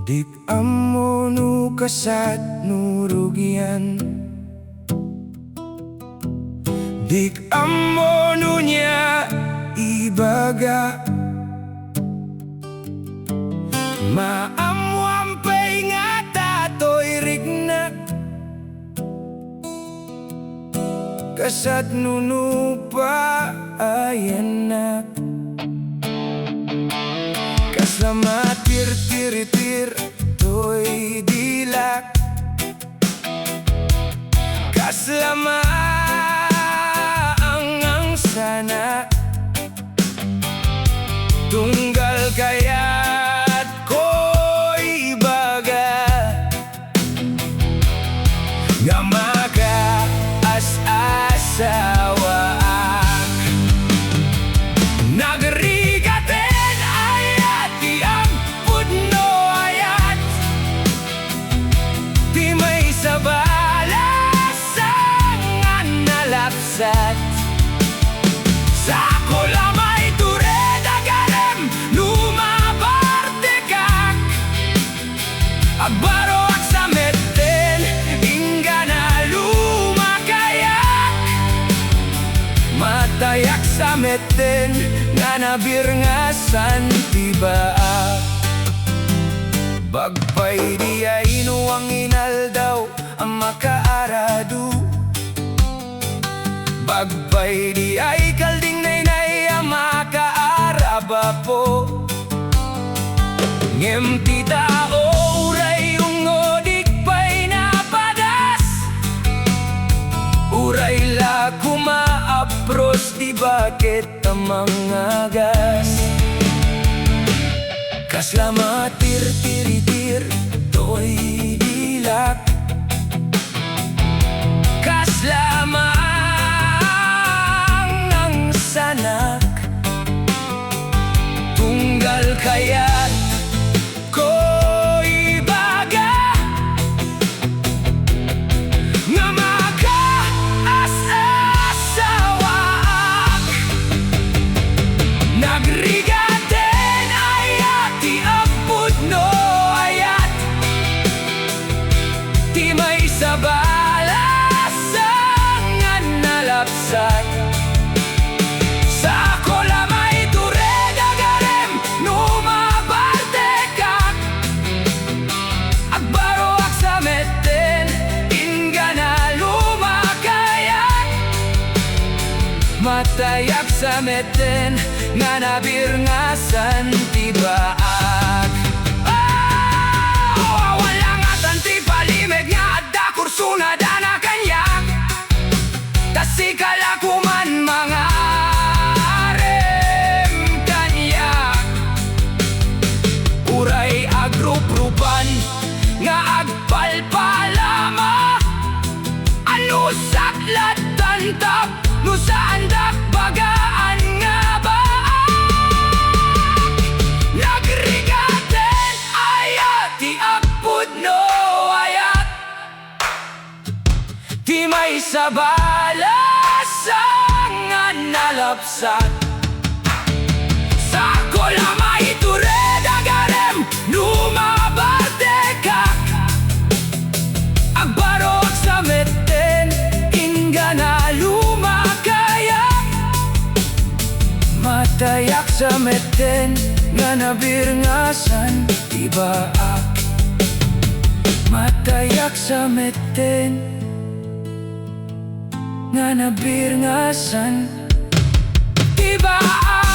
Dik amo nu kasat nurugian, dik amo nu nya ibaga, maamuampay nga tatoy rignak, kasat nunupa ayanak. Kasama tir-tiritir to'y dilak, kaslama ang sana, tunggal kaya't ko'y baga, nga maka-as-asawa. Nagrigaten ayat di ang pudno ayat, di may sabalasang nalapsat. Sa ako lamay tured agarem lumabartekak, agbaro ak sa metten ingga na lumakayak, matayak sa metten nga nabirngasan tibaak. Bagpay di ay inuwang inaldaw ang makaaradu, bagpay di ay kalding naynay ang makaaraba po. Ngem ti tao uray ungodik pa'y napadas, uray la kumaapros di bakit ang mga gas. Kaslama tir-tiritir to'y dilak, kaslama ang sanak, tunggal kaya't ko'y baga, nga maka-as-asawaak. Nagrigaten ayat ti agpudno ayat, ti may sabalasang nalapsat. Sa ako lamay tured agarem numabartekak, agbaro ak sa metten ingga na lumakayak, matayak sa metten nga nabirngasan tibaak. Wala nga tanti palimeg nga adda kursuna dana kanyak, tasikala kuman mga arem kanyak, uray agrup-rupan nga agpalpalama, ano saklat tantap no saan dakbagaan nga baak. Nagrigaten ayat ti agpudno ayat, di may sabalasang nalapsat. Sa ako lamay tured agarem lumabartekak, agbaro ak sa metten ingga na lumakayak, matayak sa metten nga nabirngasan tibaak, matayak sa metten nga nabirngasan tibaak.